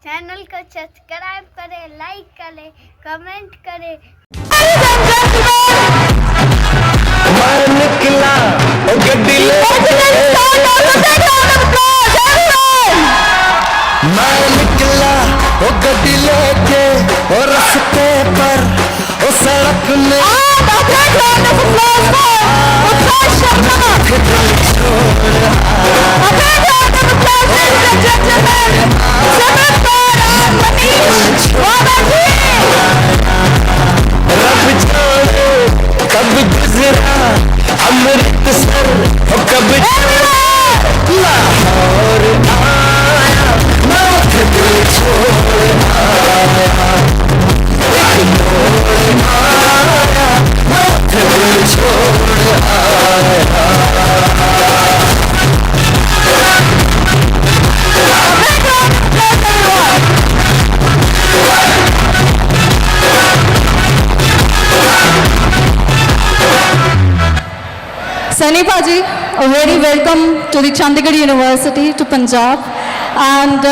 Channel को subscribe करें, like करें, कमेंट करें। मैं निकला गड्डी लेके और रास्ते पर ओ सड़क में रब छोड़े कब गुजरा अमृतसर कब लाहौर आया मैं दिल छोड़ आया एक मोड़ आया मैं दिल छोड़ आया। Sunny Paji, a very welcome to the Chandigarh University, to Punjab. And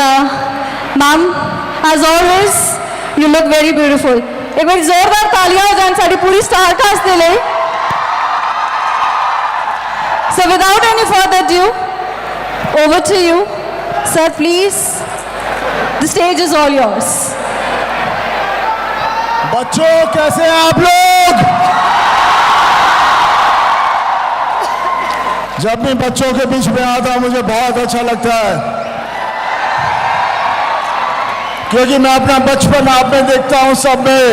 ma'am, as always, you look very beautiful. एक बार जोरदार तालियां हो जाएं साड़ी पूरी स्टार कास्ट के लिए. So without any further ado, over to you, sir. Please, the stage is all yours. बच्चों कैसे हैं आप लोग? जब भी बच्चों के बीच में आता हूं मुझे बहुत अच्छा लगता है, क्योंकि मैं अपना बचपन आप में देखता हूं सब में,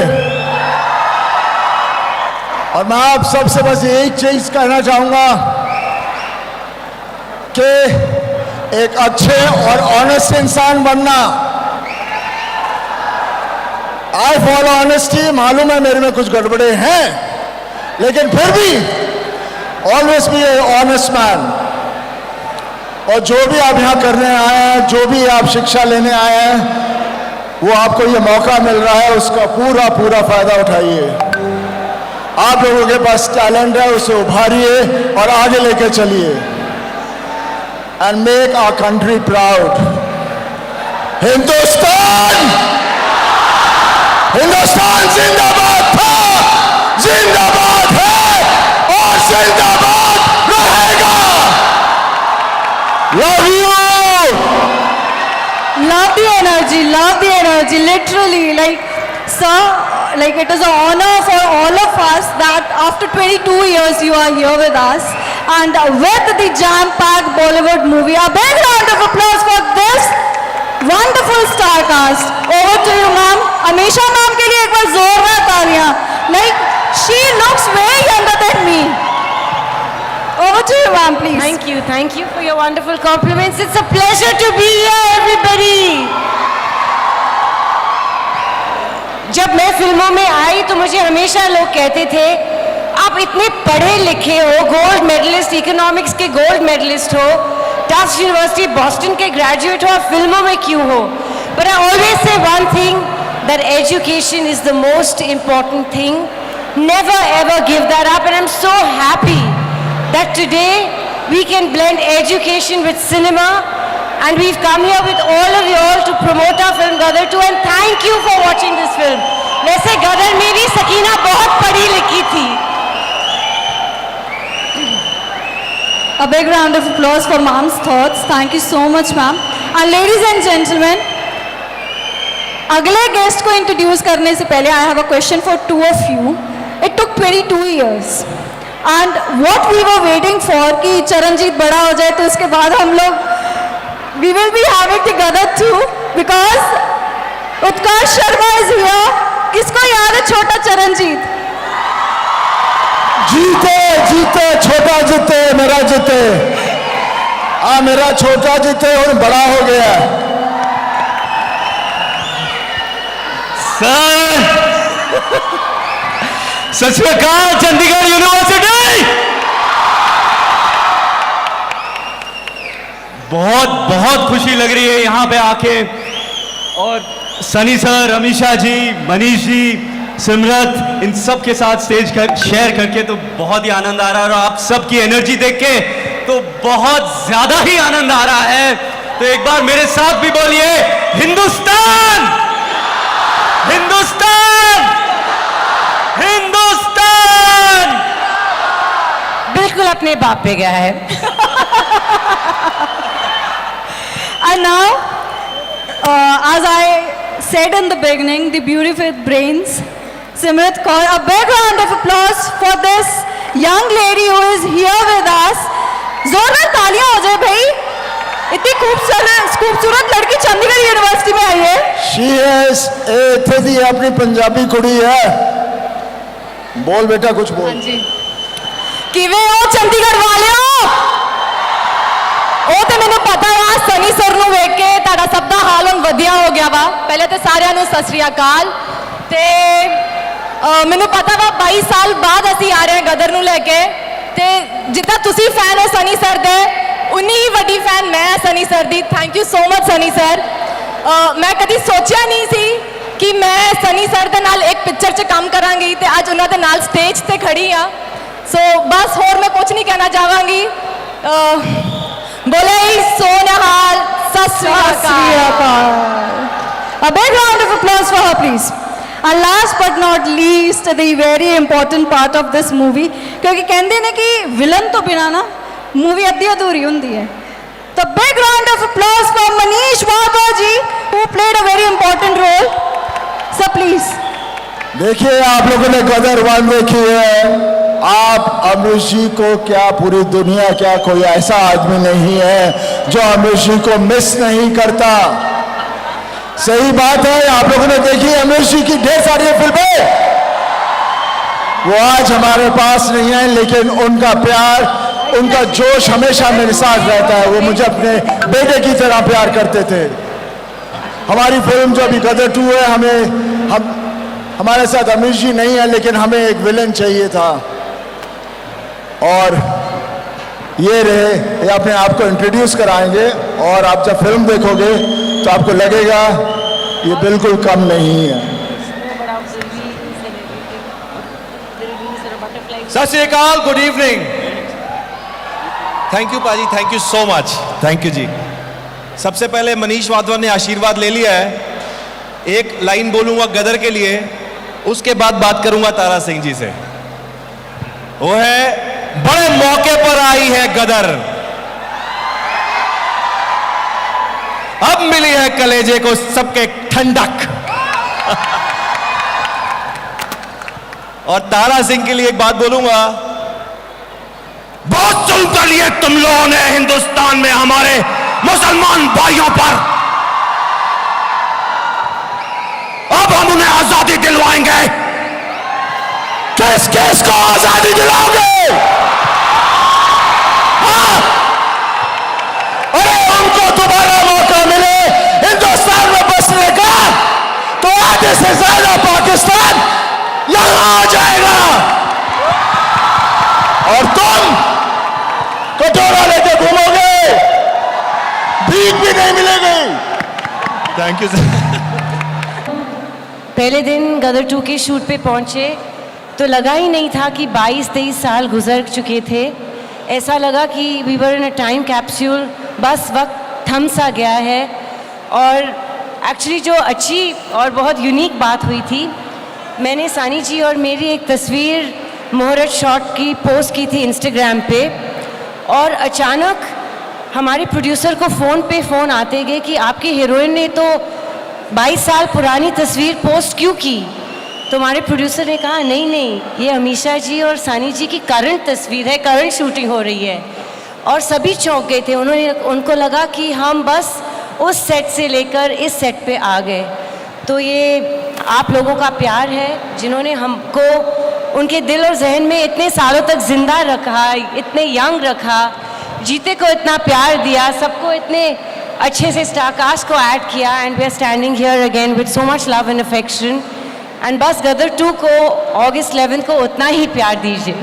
और मैं आप सबसे बस एक चीज कहना चाहूंगा कि एक अच्छे और ऑनेस्ट इंसान बनना. I follow honesty. मालूम है मेरे में कुछ गड़बड़े हैं, लेकिन फिर भी always be A honest man. और जो भी आप यहाँ करने आए हैं, जो भी आप शिक्षा लेने आए हैं, वो आपको ये मौका मिल रहा है, उसका पूरा पूरा फायदा उठाइए. आप लोगों के पास टैलेंट है, उसे उभारिए और आगे लेके चलिए. And make our country proud. Hindustan Hindustan जिंदाबाद था, जिंदाबाद है और जिंदाबाद रहेगा. Love you. Love the energy, literally, like, sir, like it is an honor for all of us that after 22 years you are here with us, and with the jam-packed Bollywood movie. A big round of applause for this wonderful star cast. Over to you, ma'am. Amisha ma'am के लिए एक बार जोरदार तालियां. Like, she looks way younger than me. Over to you, ma'am, please. Thank you for your wonderful compliments. It's a pleasure to be here, everybody. जब मैं फिल्मों में आई तो मुझे हमेशा लोग कहते थे, आप इतने पढ़े लिखे हो, गोल्ड मेडलिस्ट, इकोनॉमिक्स के गोल्ड मेडलिस्ट हो, टफ्ट यूनिवर्सिटी बॉस्टन के ग्रेजुएट हो, आप फिल्मों में क्यों हो? But I always say one thing, that education is the most important thing. Never ever give that up, and I'm so happy that today we can blend education with cinema, and we've come here with all of you all to promote our film Gadar 2, and thank you for watching this film. वैसे गदर में भी सकीना बहुत पढ़ी लिखी थी. A big round of applause for mom's thoughts. Thank you so much, ma'am. And ladies and gentlemen, अगले guest को introduce करने से पहले I have a question for two of you. It took 22 years. And what we were waiting for कि चरणजीत बड़ा हो जाए तो उसके बाद हम लोग we will be having the Gadar 2, because Utkarsh Sharma is here. किसको याद है छोटा चरणजीत? जीते जीते छोटा जीते मेरा जीते. मेरा छोटा जीते और बड़ा हो गया. सत श्री अकाल चंडीगढ़ यूनिवर्सिटी. बहुत बहुत खुशी लग रही है यहाँ पे आके, और सनी सर, अमीशा जी, मनीष जी, सिमरत, इन सब के साथ स्टेज शेयर करके तो बहुत ही आनंद आ रहा है, और आप सबकी एनर्जी देख के तो बहुत ज्यादा ही आनंद आ रहा है. तो एक बार मेरे साथ भी बोलिए, हिंदुस्तान मेरे बाप पे गया है। And now, as I said in the beginning, the beautiful brains, Simrat Kaur, a big round of applause for this young lady who is here with us. जोरदार तालियां हो जाए भाई, इतनी खूबसूरत लड़की चंडीगढ़ यूनिवर्सिटी में आई है। शी इज इथे दी अपनी पंजाबी कुड़ी है। बोल बेटा कुछ बोल। हाँ जी, किवें हो चंडीगढ़ वालिओ? ਉਹ ਤੇ ਮੈਨੂੰ ਪਤਾ ਆ ਸਨੀ ਸਰ ਨੂੰ ਵੇਖ ਕੇ ਤੁਹਾਡਾ ਸਭ ਦਾ ਹਾਲ ਹੁਣ ਵਧੀਆ ਹੋ ਗਿਆ ਵਾ। ਪਹਿਲੇ ਤੇ ਸਾਰਿਆਂ ਨੂੰ ਸਤਿ ਸ੍ਰੀ ਅਕਾਲ। ਤੇ ਮੈਨੂੰ ਪਤਾ ਵਾ 22 ਸਾਲ ਬਾਅਦ ਅਸੀਂ ਆ ਰਹੇ ਹਾਂ ਗਦਰ ਨੂੰ ਲੈ ਕੇ, ਤੇ ਜਿੱਦਾਂ ਤੁਸੀਂ ਫੈਨ ਹੋ ਸਨੀ ਸਰ ਦੇ, ਉਨੀ ਹੀ ਵੱਡੀ ਫੈਨ ਮੈਂ ਹਾਂ Sunny sir the. Thank you so much Sunny sir. ਮੈਂ ਕਦੀ ਸੋਚਿਆ ਨਹੀਂ ਸੀ ਕਿ ਮੈਂ ਸਨੀ ਸਰ ਦੇ ਨਾਲ ਇੱਕ ਪਿਕਚਰ 'ਚ ਕੰਮ ਕਰਾਂਗੀ ਤੇ ਅੱਜ ਉਹਨਾਂ ਦੇ ਨਾਲ ਸਟੇਜ ਤੇ ਖੜੀ ਆ। ਸੋ ਬਸ ਹੋਰ ਮੈਂ ਕੁਝ ਨਹੀਂ ਕਹਿਣਾ ਚਾਹਾਂਗੀ। बोले सोनहाल सत श्री अकाल। A big round of applause for her, please. And last but not least, the very important part of this movie, क्योंकि कहते हैं कि विलन तो बिना ना मूवी अद्धी अधूरी होती है। तो big round of applause for Manish Wahba ji, who played a very important role. So please. देखिए, आप लोगों ने गदर 1 देखी है। आप अमरीश जी को क्या, पूरी दुनिया क्या, कोई ऐसा आदमी नहीं है जो अमरीश जी को मिस नहीं करता। सही बात है, आप लोगों ने देखी अमरीश जी की ढेर सारी फिल्में। वो आज हमारे पास नहीं है, लेकिन उनका प्यार, उनका जोश हमेशा मेरे साथ रहता है। वो मुझे अपने बेटे की तरह प्यार करते थे। हमारी फिल्म जो अभी गदर 2 है, हमारे साथ अमरीश जी नहीं है, लेकिन हमें एक विलन चाहिए था। और ये रहे, ये अपने आप को इंट्रोड्यूस कराएंगे, और आप जब फिल्म देखोगे तो आपको लगेगा ये बिल्कुल कम नहीं है। Sat Sri Akal, good evening. Thank you पाजी, thank you so much, thank you जी। सबसे पहले मनीष वाधवा ने आशीर्वाद ले लिया है। एक लाइन बोलूंगा गदर के लिए, उसके बाद बात करूंगा तारा सिंह जी से। वो है, बड़े मौके पर आई है गदर, अब मिली है कलेजे को सबके ठंडक। और तारा सिंह के लिए एक बात बोलूंगा, बहुत जुल्म कर लिए तुम लोगों ने हिंदुस्तान में हमारे मुसलमान भाइयों पर, अब हम उन्हें आजादी दिलवाएंगे। किस किस को आजादी दिलाओगे? हाँ? अरे उनको दोबारा मौका मिले हिंदुस्तान में बसने का, तो आधे से ज्यादा पाकिस्तान यहां आ जाएगा, और तुम कटोरा लेके घूमोगे, भीख भी नहीं मिलेगी। Thank you sir. पहले दिन गदर 2 के शूट पे पहुंचे तो लगा ही नहीं था कि 22-23 साल गुजर चुके थे। ऐसा लगा कि we were in a time capsule, बस वक्त थम सा गया है। और एक्चुअली जो अच्छी और बहुत यूनिक बात हुई थी, मैंने सानी जी और मेरी एक तस्वीर मुहूर्त शॉट की पोस्ट की थी इंस्टाग्राम पे, और अचानक हमारे प्रोड्यूसर को फ़ोन आते गए कि आपकी हीरोइन ने तो 22 साल पुरानी तस्वीर पोस्ट क्यों की? तो हमारे प्रोड्यूसर ने कहा नहीं, ये अमीशा जी और सानी जी की करंट तस्वीर है, करंट शूटिंग हो रही है। और सभी चौंक गए थे, उनको लगा कि हम बस उस सेट से लेकर इस सेट पे आ गए। तो ये आप लोगों का प्यार है, जिन्होंने हमको उनके दिल और जहन में इतने सालों तक ज़िंदा रखा, इतने यंग रखा, जीते को इतना प्यार दिया, सबको इतने अच्छे से स्टारकास्ट को ऐड किया। And we are standing here again with so much love and affection. And बस गदर 2 को अगस्त 11 को उतना ही प्यार दीजिए।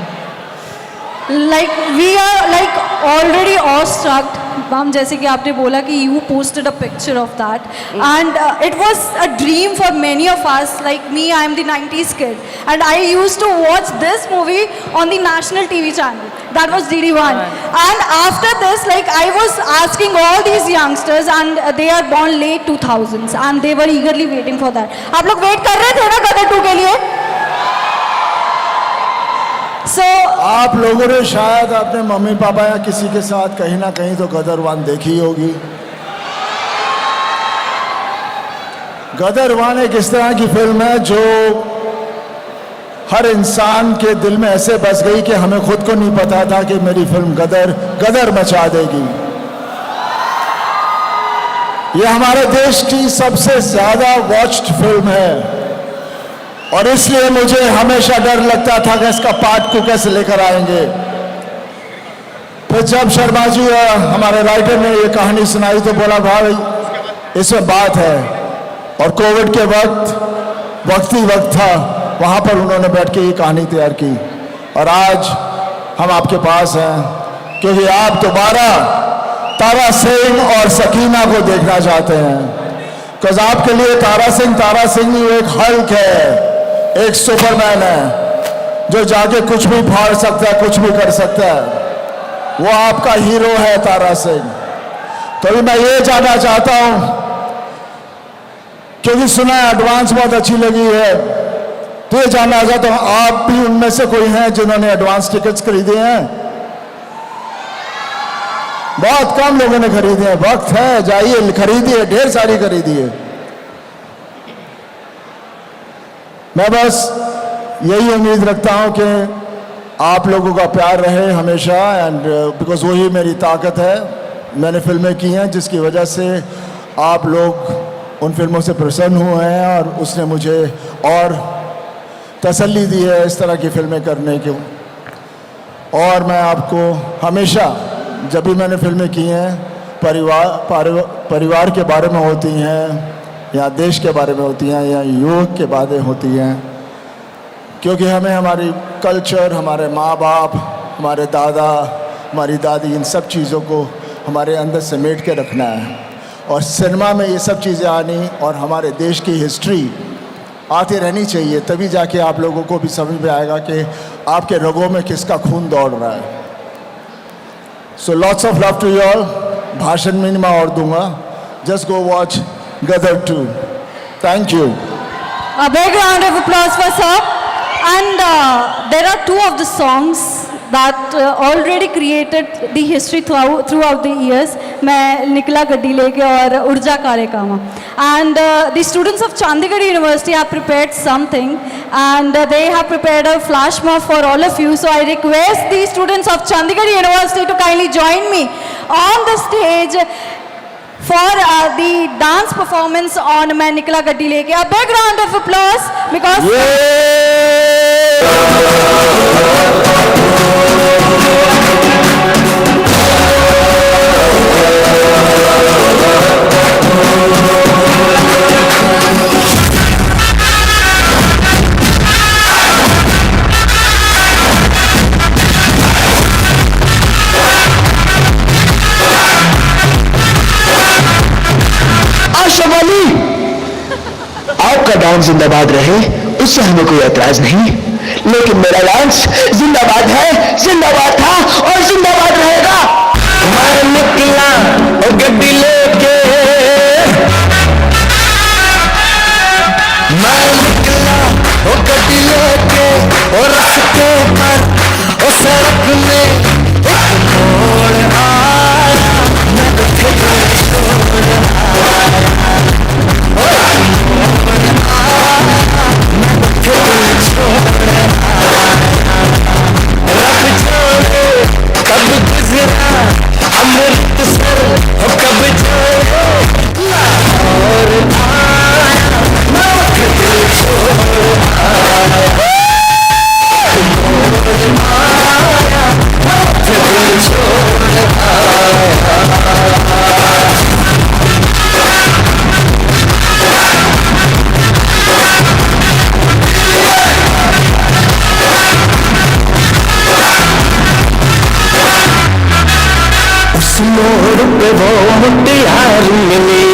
Like we are like already awestruck, ma'am, जैसे कि आपने बोला कि you posted a picture of that, and it was a dream for many of us. Like me, I am the 90s kid, and I used to watch this movie on the national TV channel. That was DD1. And after this, like I was asking all these youngsters, and they are born late 2000s, and they were eagerly waiting for that. आप लोग wait कर रहे थे ना गदर 2 के लिए? So, आप लोगों ने शायद अपने मम्मी पापा या किसी के साथ कहीं ना कहीं तो गदर 1 देखी होगी। गदर 1 एक इस तरह की फिल्म है जो हर इंसान के दिल में ऐसे बस गई कि हमें खुद को नहीं पता था कि मेरी फिल्म गदर मचा देगी। ये हमारे देश की सबसे ज्यादा वॉच्ड फिल्म है और इसलिए मुझे हमेशा डर लगता था कि इसका पार्ट को कैसे लेकर आएंगे। फिर जब शर्मा जी हमारे राइटर ने ये कहानी सुनाई तो बोला भाई इसमें बात है। और कोविड के वक्त ही वक्त था, वहां पर उन्होंने बैठ के ये कहानी तैयार की और आज हम आपके पास हैं क्योंकि आप दोबारा तारा सिंह और सकीना को देखना चाहते हैं। बिकॉज आपके लिए तारा सिंह ही एक हल्क है, एक सुपरमैन है जो जाके कुछ भी फाड़ सकता है, कुछ भी कर सकता है। वो आपका हीरो है तारा सिंह। तो मैं ये जानना चाहता हूं क्योंकि सुना है एडवांस बहुत अच्छी लगी है, तो ये जानना चाहता हूं आप भी उनमें से कोई हैं जिन्होंने एडवांस टिकट्स खरीदे हैं? बहुत कम लोगों ने खरीदे हैं। वक्त है, जाइए खरीदिए, ढेर सारी खरीदिए। मैं बस यही उम्मीद रखता हूं कि आप लोगों का प्यार रहे हमेशा एंड बिकॉज वही मेरी ताकत है। मैंने फिल्में की हैं जिसकी वजह से आप लोग उन फिल्मों से प्रसन्न हुए हैं और उसने मुझे और तसल्ली दी है इस तरह की फिल्में करने की। और मैं आपको हमेशा जब भी मैंने फिल्में की हैं परिवार के बारे में होती हैं या देश के बारे में होती हैं या युवक के बातें होती हैं, क्योंकि हमें हमारी कल्चर, हमारे माँ बाप, हमारे दादा, हमारी दादी, इन सब चीज़ों को हमारे अंदर समेट के रखना है। और सिनेमा में ये सब चीज़ें आनी और हमारे देश की हिस्ट्री आती रहनी चाहिए, तभी जाके आप लोगों को भी समझ में आएगा कि आपके रगों में किसका खून दौड़ रहा है। So lots of love to you all. भाषण में मैं और दूंगा, just go watch Gadar 2. Thank you. a big round of applause for sir. And there are two of the songs that already created the history throughout the years. मैं निकला गड्डी लेके और ऊर्जा कार्यक्रम. And the students of Chandigarh University have prepared something, and they have prepared a flash mob for all of you. So I request the students of Chandigarh University to kindly join me on the stage for the dance performance on मैं निकला गड्डी लेके. A big round of applause because आपका dance जिंदाबाद रहे उससे हमें कोई ऐतराज नहीं, लेकिन मेरा डांस जिंदाबाद है, जिंदाबाद था और जिंदाबाद रहेगा। मैं निकला गड्डी लेके, मैं निकला गड्डी लेके और रास्ते पर उस सड़क में एक मोड़ आया, मैं तुझे छोड़ आया। कब गुजरा अमृतसर, कब जाए लाहौर आया, मैं दिल छोड़ आया, मैं दिल छोड़ आया। मोड़ पे वो मुटियार मिली,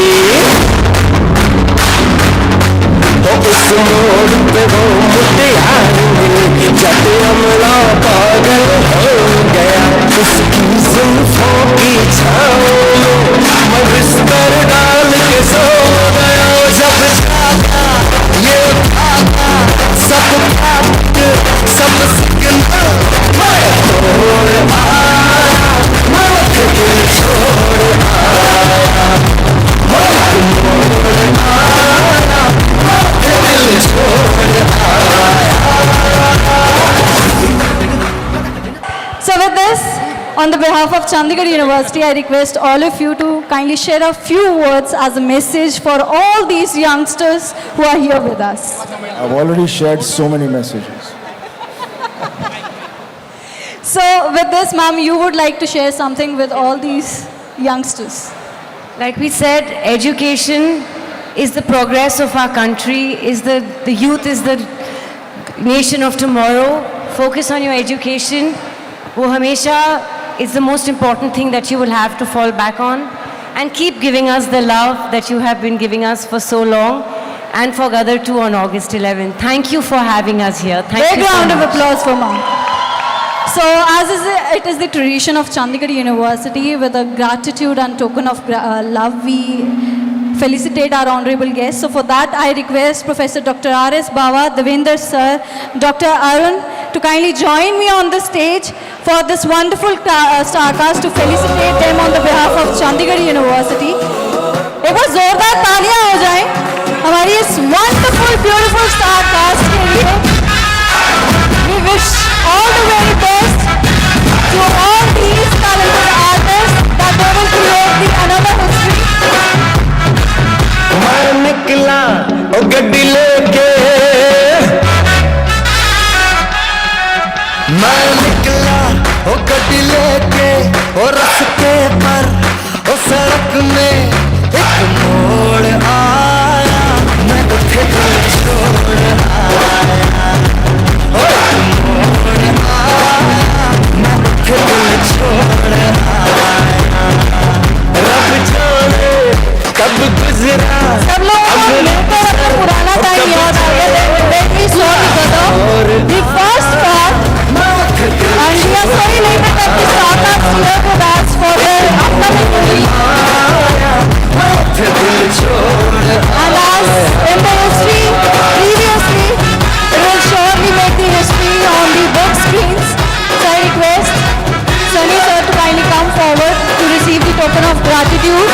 उस मोड़ पे वो मुटियार मिली, जब अमला पागल हो गया उसकी जुल्फों की छाँव में, मैं बिस्तर डाल के सो गया। जब जागा ये भागा सब सिकना On the behalf of Chandigarh University, I request all of you to kindly share a few words as a message for all these youngsters who are here with us. I've already shared so many messages. So with this, ma'am, you would like to share something with all these youngsters. Like we said, education is the progress of our country, is the youth is the nation of tomorrow. Focus on your education. वो हमेशा is the most important thing that you will have to fall back on. And keep giving us the love that you have been giving us for so long. And for Gadar too on August 11th. Thank you for having us here. Thank Big you so round of much. applause for ma'am. So as it is the tradition of Chandigarh University, with a gratitude and token of love, we felicitate our honorable guests. So for that, I request Professor Dr. R.S. Bawa, Devendra sir, Dr. Arun to kindly join me on the stage for this wonderful starcast to felicitate them on the behalf of Chandigarh University. एक बार जोरदार तालियां हो जाएं हमारी इस wonderful, beautiful starcast के लिए. We wish all the very best to all these talented artists that they will create the another history. मैं निकला ओ गड्डी लेके, मैं निकला ओ गड्डी लेके, ओ रास्ते पर ओ सड़क में एक मोड़ आया, मैं उठे दिल छोड़ आया, ओ एक मोड़ आया, मैं उठे दिल छोड़ आया, रब जाने कब गुजरा सब लोगों को मिलकर अपना पुराना टाइम याद आ गया. Let me show you the first part, and we are so elated that the startups here with us for their upcoming movie. And as in the history previously, it will surely make the history on the big screens. So I request Sunny sir to kindly come forward to receive the token of gratitude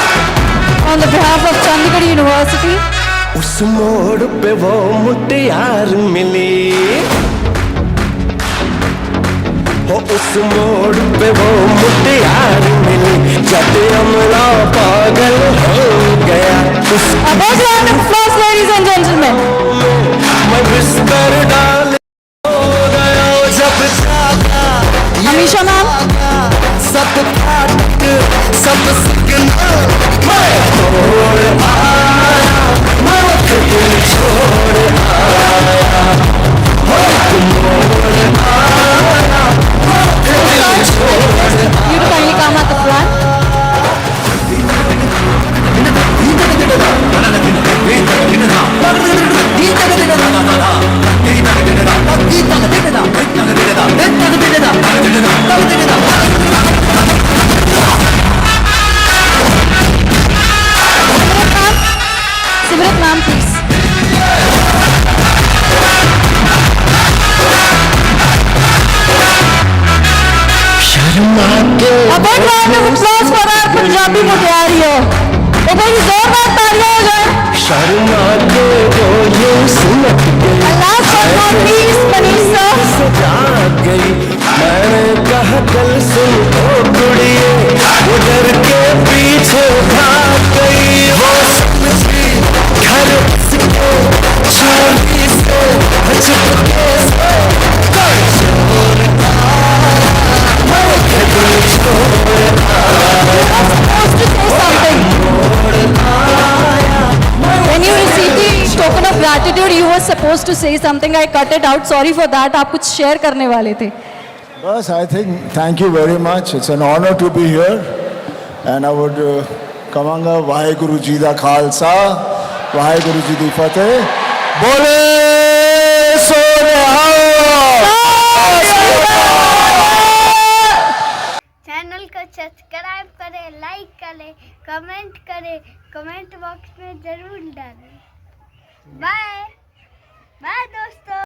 on the behalf of Chandigarh University. उस मोड़ पे वो मुटियार मिली, हो उस मोड़ पे वो मुटियार मिली, जब अमला पागल हो गया उस A big round of applause, ladies and gentlemen. मैं बिस्तर डाल हो गया, जब जागा Amisha ma'am. सब फाटक सब सिग्नल मैं तोड़ आया, मैं दिल छोड़ आया, मैं मोड़ आया, मैं दिल छोड़ आया. You to kindly come at the front. Simrat ma'am, please. Sharma के A big round of applause for our Punjabi मुटियारियों. एक बार जोरदार तालियां हो जाए. शर्मा के वो यूं सुलट गई, And last but not least, Manish sir. सजा गई, मैंने कहा कल सुन ओ कुड़िए, वो डर के पीछे भाग गई, वो समझी घर उसके चोरी से चुपके से कोई चोर आया, मैं दिल छोड़ Supposed to say something. When you received the token of gratitude, you were supposed to say something. I cut it out. Sorry for that. आप कुछ share करने वाले थे. Bas, I think, thank you very much. It's an honor to be here. And I would ਕਹਾਂਗਾ ਵਾਹਿਗੁਰੂ ਜੀ ਦਾ ਖਾਲਸਾ, ਵਾਹਿਗੁਰੂ ਜੀ ਦੀ ਫਤਿਹ. ਬੋਲੇ ਸੋ ਨਿਹਾਲ. Channel को subscribe करें, like करें, कमेंट करें, कमेंट बॉक्स में जरूर डालें. बाय.